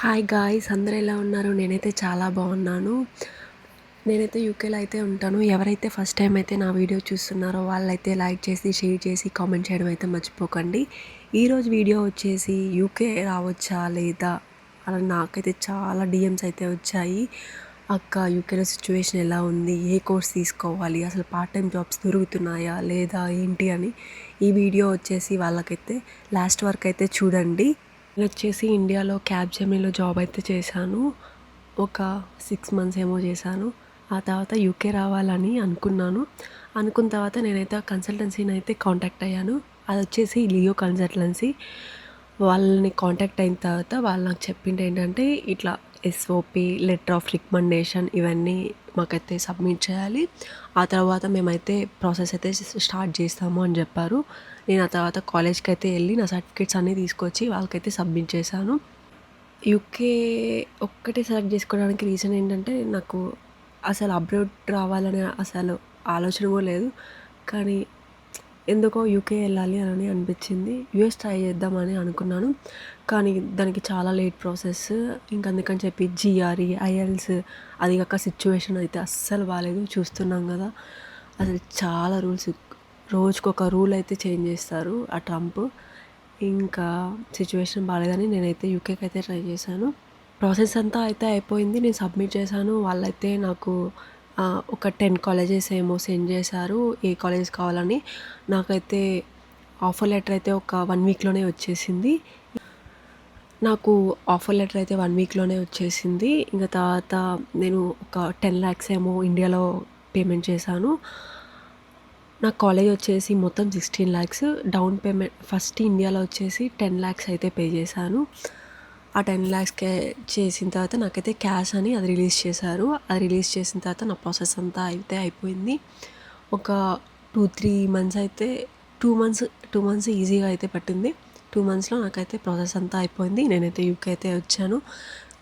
Hi guys, అందరూ ఎలా ఉన్నారు? నేనైతే చాలా బాగున్నాను. నేనైతే యూకేలో అయితే ఉంటాను. ఎవరైతే ఫస్ట్ టైం అయితే నా వీడియో చూస్తున్నారో వాళ్ళైతే లైక్ చేసి, షేర్ చేసి, కామెంట్ చేయడం అయితే మర్చిపోకండి. ఈరోజు వీడియో వచ్చేసి యూకే రావచ్చా లేదా అలా నాకైతే చాలా డిఎమ్స్ అయితే వచ్చాయి. అక్క, యూకేలో సిచ్యువేషన్ ఎలా ఉంది, ఏ కోర్స్ తీసుకోవాలి, అసలు పార్ట్ టైం జాబ్స్ దొరుకుతున్నాయా లేదా ఏంటి అని ఈ వీడియో వచ్చేసి వాళ్ళకైతే లాస్ట్ వరకు అయితే చూడండి. నేను వచ్చేసి ఇండియాలో క్యాబ్‌జెమినీలో జాబ్ అయితే చేశాను. ఒక 6 మంత్స్ ఏమో చేశాను. ఆ తర్వాత యూకే రావాలని అనుకున్నాను. అనుకున్న తర్వాత నేనైతే ఆ కన్సల్టెన్సీని అయితే కాంటాక్ట్ అయ్యాను. అది వచ్చేసి లియో కన్సల్టెన్సీ. వాళ్ళని కాంటాక్ట్ అయిన తర్వాత వాళ్ళు నాకు చెప్పింది ఏంటంటే, ఇట్లా ఎస్ఓపి, లెటర్ ఆఫ్ రికమెండేషన్ ఇవన్నీ మాకైతే సబ్మిట్ చేయాలి. ఆ తర్వాత మేమైతే ప్రాసెస్ అయితే స్టార్ట్ చేస్తాము అని చెప్పారు. నేను ఆ తర్వాత కాలేజ్కి అయితే వెళ్ళి నా సర్టిఫికేట్స్ అన్నీ తీసుకొచ్చి వాళ్ళకైతే సబ్మిట్ చేశాను. యూకే ఒక్కటే సెలెక్ట్ చేసుకోవడానికి రీజన్ ఏంటంటే, నాకు అసలు అబ్రాడ్ రావాలనే అసలు ఆలోచన కూడా లేదు. కానీ ఎందుకో యూకే వెళ్ళాలి అని అనిపించింది. యూఎస్ ట్రై చేద్దామని అనుకున్నాను. కానీ దానికి చాలా లేట్ ప్రాసెస్. ఇంక అందుకని చెప్పి జిఆర్ఈ, ఐఎల్స్, అది కాక సిచ్యువేషన్ అయితే అస్సలు బాలేదు. చూస్తున్నాం కదా, అసలు చాలా రూల్స్, రోజుకొక రూల్ అయితే చేంజ్ చేస్తారు ఆ ట్రంప్. ఇంకా సిచ్యువేషన్ బాలేదని నేనైతే యూకేకి అయితే ట్రై చేశాను. ప్రాసెస్ అంతా అయితే అయిపోయింది. నేను సబ్మిట్ చేశాను. వాళ్ళైతే నాకు ఒక 10 కాలేజెస్ ఏమో సెండ్ చేశారు, ఏ కాలేజెస్ కావాలని. నాకైతే ఆఫర్ లెటర్ అయితే ఒక 1 వీక్లోనే వచ్చేసింది. నాకు ఆఫర్ లెటర్ అయితే 1 వీక్లోనే వచ్చేసింది. ఇంకా తర్వాత నేను ఒక 10 lakhs ఏమో ఇండియాలో పేమెంట్ చేశాను. నా కాలేజ్ వచ్చేసి మొత్తం 16 lakhs. డౌన్ పేమెంట్ ఫస్ట్ ఇండియాలో వచ్చేసి 10 lakhs అయితే పే చేశాను. ఆ 10 lakhsకే చేసిన తర్వాత నాకైతే క్యాష్ అని అది రిలీజ్ చేశారు. అది రిలీజ్ చేసిన తర్వాత నా ప్రాసెస్ అంతా అయితే అయిపోయింది. ఒక 2-3 మంత్స్ అయితే 2 మంత్స్ ఈజీగా అయితే పట్టింది. 2 మంత్స్లో నాకైతే ప్రాసెస్ అంతా అయిపోయింది. నేనైతే యూకే అయితే వచ్చాను.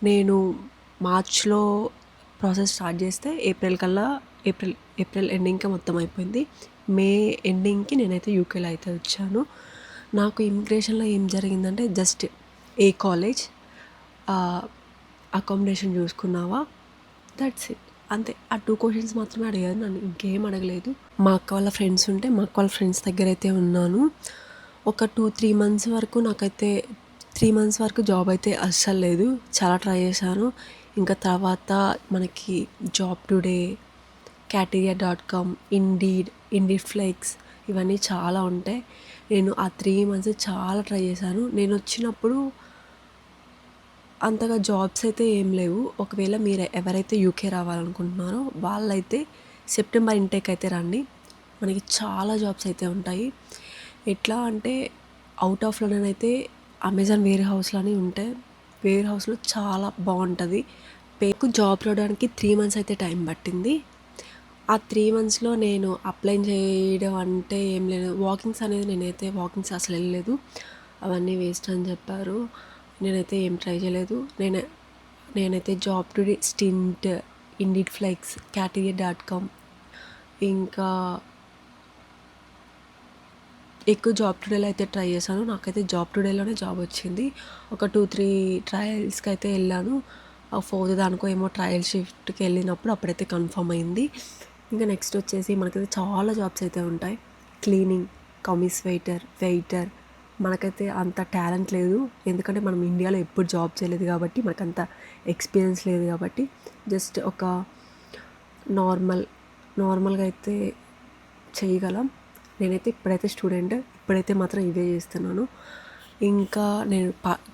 నేను మార్చ్లో ప్రాసెస్ స్టార్ట్ చేస్తే ఏప్రిల్ ఎండింగ్కి మొత్తం అయిపోయింది. మే ఎండింగ్కి నేనైతే యూకేలో అయితే వచ్చాను. నాకు ఇమిగ్రేషన్లో ఏం జరిగిందంటే, జస్ట్ ఏ కాలేజ్, అకామిడేషన్ చూసుకున్నావా, దట్స్ ఇట్, అంతే. ఆ 2 క్వశ్చన్స్ మాత్రమే అడిగారు నన్ను, ఇంకేం అడగలేదు. మా అక్క వాళ్ళ ఫ్రెండ్స్ ఉంటే మా అక్క వాళ్ళ ఫ్రెండ్స్ దగ్గర అయితే ఉన్నాను. ఒక 2-3 మంత్స్ వరకు నాకైతే 3 మంత్స్ వరకు జాబ్ అయితే అస్సలు లేదు. చాలా ట్రై చేశాను. ఇంకా తర్వాత మనకి job today, cateria.com, indeed flex, ఇవన్నీ చాలా ఉంటాయి. నేను ఆ 3 మంత్స్ చాలా ట్రై చేశాను. నేను వచ్చినప్పుడు అంతగా జాబ్స్ అయితే ఏం లేవు. ఒకవేళ మీరు ఎవరైతే యూకే రావాలనుకుంటున్నారో వాళ్ళైతే సెప్టెంబర్ ఇంటేక్ అయితే రండి. మనకి చాలా జాబ్స్ అయితే ఉంటాయి. ఎట్లా అంటే, అవుట్ ఆఫ్లోనైతే అమెజాన్ వేర్ హౌస్లని ఉంటాయి. వేర్ హౌస్లో చాలా బాగుంటుంది. పేకు జాబ్ రావడానికి 3 మంత్స్ అయితే టైం పట్టింది. ఆ 3 మంత్స్లో నేను అప్లై చేయడం అంటే ఏం లేదు. వాకింగ్స్ అనేది నేనైతే వాకింగ్స్ అసలు వెళ్ళలేదు. అవన్నీ వేస్ట్ అని చెప్పారు. నేనైతే ఏం ట్రై చేయలేదు. నేనైతే job today, Stint, Indeed Flex, cateria.com, ఇంకా ఎక్కువ జాబ్ టుడేలో అయితే ట్రై చేశాను. నాకైతే జాబ్ టుడేలోనే జాబ్ వచ్చింది. ఒక 2-3 ట్రయల్స్కి అయితే వెళ్ళాను. ఆ 4th దానికో ఏమో ట్రయల్ షిఫ్ట్కి వెళ్ళినప్పుడు అప్పుడైతే కన్ఫర్మ్ అయింది. ఇంకా నెక్స్ట్ వచ్చేసి మనకైతే చాలా జాబ్స్ అయితే ఉంటాయి. Cleaning, commis waiter. మనకైతే అంత టాలెంట్ లేదు, ఎందుకంటే మనం ఇండియాలో ఎప్పుడు జాబ్ చేయలేదు కాబట్టి, మనకంత ఎక్స్పీరియన్స్ లేదు కాబట్టి, జస్ట్ ఒక నార్మల్గా అయితే చేయగలం. నేనైతే ఇప్పుడైతే స్టూడెంట్, ఇప్పుడైతే మాత్రం ఇవే చేస్తున్నాను. ఇంకా నేను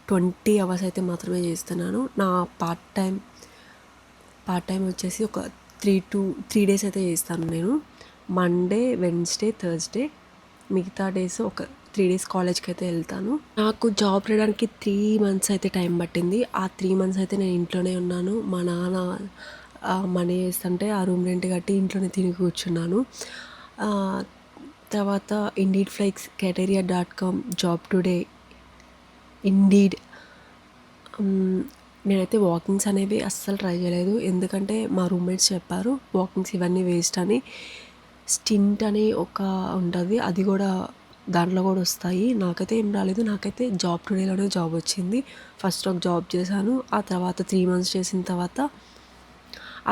20 hours అయితే మాత్రమే చేస్తున్నాను. నా పార్ట్ టైం వచ్చేసి ఒక 3 days అయితే చేస్తాను నేను. మండే, వెన్స్డే, థర్స్డే, మిగతా డేస్ ఒక 3 days కాలేజ్కి అయితే వెళ్తాను. నాకు జాబ్ రావడానికి 3 months అయితే టైం పట్టింది. ఆ 3 months అయితే నేను ఇంట్లోనే ఉన్నాను. మా నాన్న మనీ వేస్తుంటే ఆ రూమ్ రెంట్ కట్టి ఇంట్లోనే తిని కూర్చున్నాను. తర్వాత Indeed Flex, cateria.com, job today, Indeed. నేనైతే వాకింగ్స్ అనేవి అస్సలు ట్రై చేయలేదు, ఎందుకంటే మా రూమ్మేట్స్ చెప్పారు వాకింగ్స్ ఇవన్నీ వేస్ట్ అని. స్టింట్ అని ఒక ఉంటుంది, అది కూడా దాంట్లో కూడా వస్తాయి. నాకైతే ఏం రాలేదు. నాకైతే జాబ్ టుడేలోనే జాబ్ వచ్చింది. ఫస్ట్ ఒక జాబ్ చేశాను. ఆ తర్వాత 3 months చేసిన తర్వాత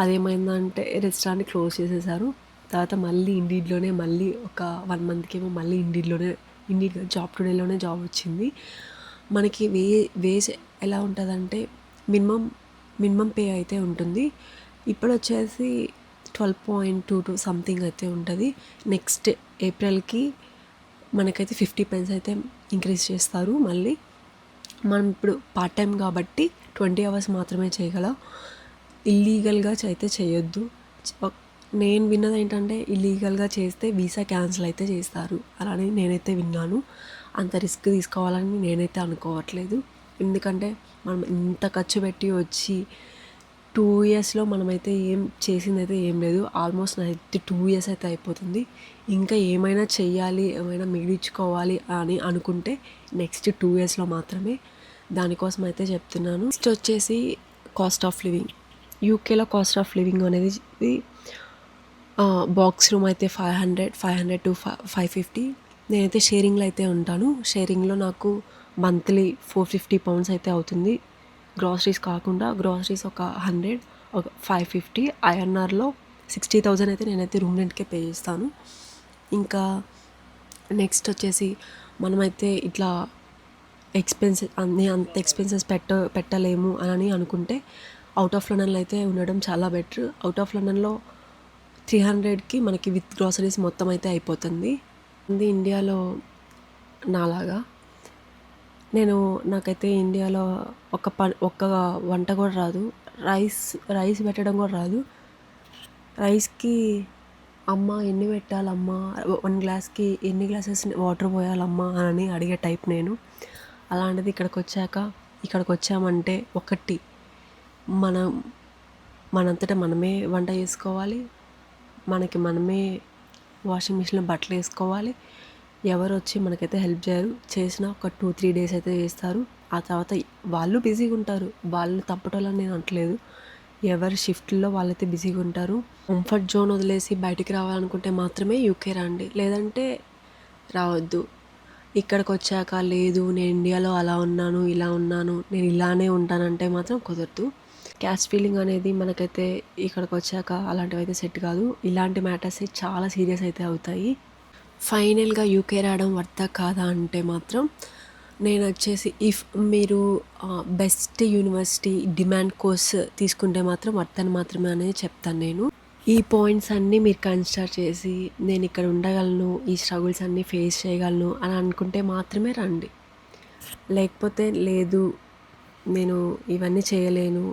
అదేమైందంటే రెస్టారెంట్ క్లోజ్ చేసేసారు. తర్వాత మళ్ళీ ఇండీడ్లోనే మళ్ళీ ఒక 1 monthకేమో మళ్ళీ ఇండీడ్ జాబ్ టుడేలోనే జాబ్ వచ్చింది. మనకి వేజ్ ఎలా ఉంటుందంటే మినిమం పే అయితే ఉంటుంది. ఇప్పుడు వచ్చేసి 12.22 సంథింగ్ అయితే ఉంటుంది. నెక్స్ట్ ఏప్రిల్కి మనకైతే 50 pence అయితే ఇంక్రీజ్ చేస్తారు. మళ్ళీ మనం ఇప్పుడు పార్ట్ టైం కాబట్టి 20 hours మాత్రమే చేయగలం. ఇల్లీగల్గా అయితే చేయొద్దు. నేను విన్నది ఏంటంటే ఇల్లీగల్గా చేస్తే వీసా క్యాన్సిల్ అయితే చేస్తారు అలానే నేనైతే విన్నాను. అంత రిస్క్ తీసుకోవాలని నేనైతే అనుకోవట్లేదు. ఎందుకంటే మనం ఇంత ఖర్చు పెట్టి వచ్చి 2 yearsలో మనమైతే ఏం చేసిందైతే ఏం లేదు. ఆల్మోస్ట్ నాదైతే 2 years అయితే అయిపోతుంది. ఇంకా ఏమైనా చెయ్యాలి, ఏమైనా మిగిలించుకోవాలి అని అనుకుంటే నెక్స్ట్ 2 yearsలో మాత్రమే. దానికోసం అయితే చెప్తున్నాను. నెక్స్ట్ వచ్చేసి కాస్ట్ ఆఫ్ లివింగ్. యూకేలో కాస్ట్ ఆఫ్ లివింగ్ అనేది బాక్స్ రూమ్ అయితే 500 to 550. నేనైతే షేరింగ్లో అయితే ఉంటాను. షేరింగ్లో నాకు మంత్లీ £450 అయితే అవుతుంది. గ్రాసరీస్ కాకుండా గ్రాసరీస్ ఒక 100, ఒక 550. ఐఎన్ఆర్లో 60,000 అయితే నేనైతే రూమ్ రెంట్కే పే చేస్తాను. ఇంకా నెక్స్ట్ వచ్చేసి మనమైతే ఇట్లా అంత ఎక్స్పెన్సెస్ పెట్టలేము అని అనుకుంటే అవుట్ ఆఫ్ లండన్లో అయితే ఉండడం చాలా బెటర్. అవుట్ ఆఫ్ లండన్లో 300కి మనకి విత్ గ్రాసరీస్ మొత్తం అయితే అయిపోతుంది. ఇండియాలో నాలాగా నాకైతే ఇండియాలో ఒక్క వంట కూడా రాదు. రైస్ పెట్టడం కూడా రాదు. రైస్కి అమ్మ ఎన్ని పెట్టాలమ్మా, 1 గ్లాస్కి ఎన్ని గ్లాసెస్ వాటర్ పోయాలమ్మా అని అడిగే టైప్ నేను. అలాంటిది ఇక్కడికి వచ్చామంటే ఒకటి మనంతటా మనమే వంట చేసుకోవాలి. మనమే వాషింగ్ మిషన్లో బట్టలు వేసుకోవాలి. ఎవరు వచ్చి మనకైతే హెల్ప్ చేయరు. చేసిన ఒక 2-3 days అయితే చేస్తారు. ఆ తర్వాత వాళ్ళు బిజీగా ఉంటారు. వాళ్ళు తప్పటోళ్ళని నేను అనట్లేదు. ఎవరి షిఫ్ట్లో వాళ్ళైతే బిజీగా ఉంటారు. కంఫర్ట్ జోన్ వదిలేసి బయటికి రావాలనుకుంటే మాత్రమే యూకే రండి, లేదంటే రావద్దు. ఇక్కడికి వచ్చాక లేదు నేను ఇండియాలో అలా ఉన్నాను, ఇలా ఉన్నాను, నేను ఇలానే ఉంటానంటే మాత్రం కుదరదు. క్యాస్ట్ ఫీలింగ్ అనేది మనకైతే ఇక్కడికి వచ్చాక అలాంటివి అయితే సెట్ కాదు. ఇలాంటి మ్యాటర్స్ చాలా సీరియస్ అయితే అవుతాయి. ఫైనల్గా యూకే రావడం వర్తా కాదా అంటే మాత్రం నేను వచ్చేసి మీరు బెస్ట్ యూనివర్సిటీ డిమాండ్ కోర్స్ తీసుకుంటే మాత్రం వర్తని మాత్రమే అనేది చెప్తాను నేను. ఈ పాయింట్స్ అన్నీ మీరు కన్సిడర్ చేసి నేను ఇక్కడ ఉండగలను, ఈ స్ట్రగుల్స్ అన్నీ ఫేస్ చేయగలను అని అనుకుంటే మాత్రమే రండి. లేకపోతే లేదు నేను ఇవన్నీ చేయలేను,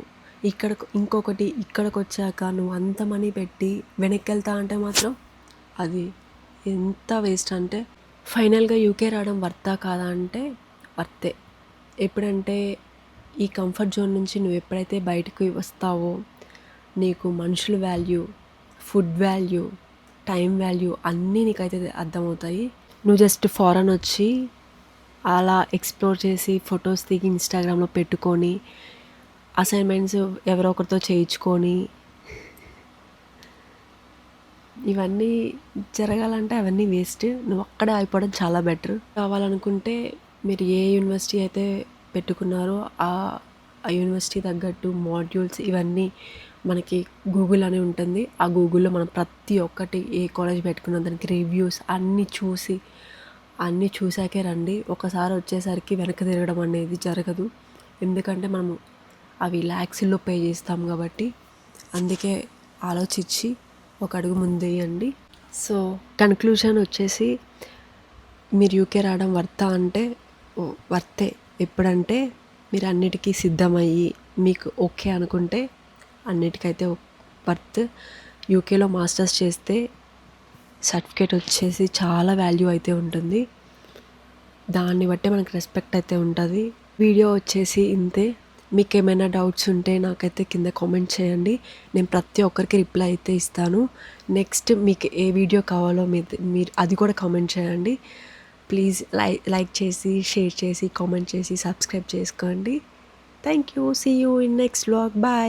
ఇక్కడికి వచ్చాక నువ్వు అంత మనీ పెట్టి వెనక్కి వెళ్తా అంటే మాత్రం అది ఎంత వేస్ట్ అంటే. ఫైనల్గా యూకే రావడం వర్తా కాదా అంటే వర్తే. ఎప్పుడంటే ఈ కంఫర్ట్ జోన్ నుంచి నువ్వు ఎప్పుడైతే బయటకు వస్తావో నీకు మనుషుల value, food value, time value అన్నీ నీకైతే అర్థమవుతాయి. నువ్వు జస్ట్ ఫారెన్ వచ్చి అలా ఎక్స్ప్లోర్ చేసి ఫొటోస్ దిగి ఇన్స్టాగ్రామ్లో పెట్టుకొని అసైన్మెంట్స్ ఎవరో ఒకరితో చేయించుకొని ఇవన్నీ జరగాలంటే అవన్నీ వేస్ట్. నువ్వు అక్కడే అయిపోవడం చాలా బెటర్. కావాలనుకుంటే మీరు ఏ యూనివర్సిటీ అయితే పెట్టుకున్నారో ఆ యూనివర్సిటీ తగ్గట్టు మాడ్యూల్స్ ఇవన్నీ మనకి గూగుల్ అని ఉంటుంది. ఆ గూగుల్లో మనం ప్రతి ఒక్కటి ఏ కాలేజ్ పెట్టుకున్నా దానికి రివ్యూస్ అన్నీ చూసాకే రండి. ఒకసారి వచ్చేసరికి వెనక్కి తిరగడం అనేది జరగదు. ఎందుకంటే మనము అవి ల్యాక్స్లో పే చేస్తాం కాబట్టి. అందుకే ఆలోచించి ఒక అడుగు ముందేయండి. సో కన్క్లూషన్ వచ్చేసి మీరు యూకే రావడం వర్తా అంటే వర్తే. ఎప్పుడంటే మీరు అన్నిటికీ సిద్ధమయ్యి మీకు ఓకే అనుకుంటే అన్నిటికైతే వర్త్. యూకేలో మాస్టర్స్ చేస్తే సర్టిఫికేట్ వచ్చేసి చాలా వాల్యూ అయితే ఉంటుంది. దాన్ని బట్టి మనకు రెస్పెక్ట్ అయితే ఉంటుంది. వీడియో వచ్చేసి ఇంతే. మీకు ఏమైనా డౌట్స్ ఉంటే నాకైతే కింద కామెంట్ చేయండి. నేను ప్రతి ఒక్కరికి రిప్లై అయితే ఇస్తాను. నెక్స్ట్ మీకు ఏ వీడియో కావాలో మీరు అది కూడా కామెంట్ చేయండి. ప్లీజ్ లైక్ చేసి, షేర్ చేసి, కామెంట్ చేసి, సబ్స్క్రైబ్ చేసుకోండి. Thank you. See you in next vlog. Bye.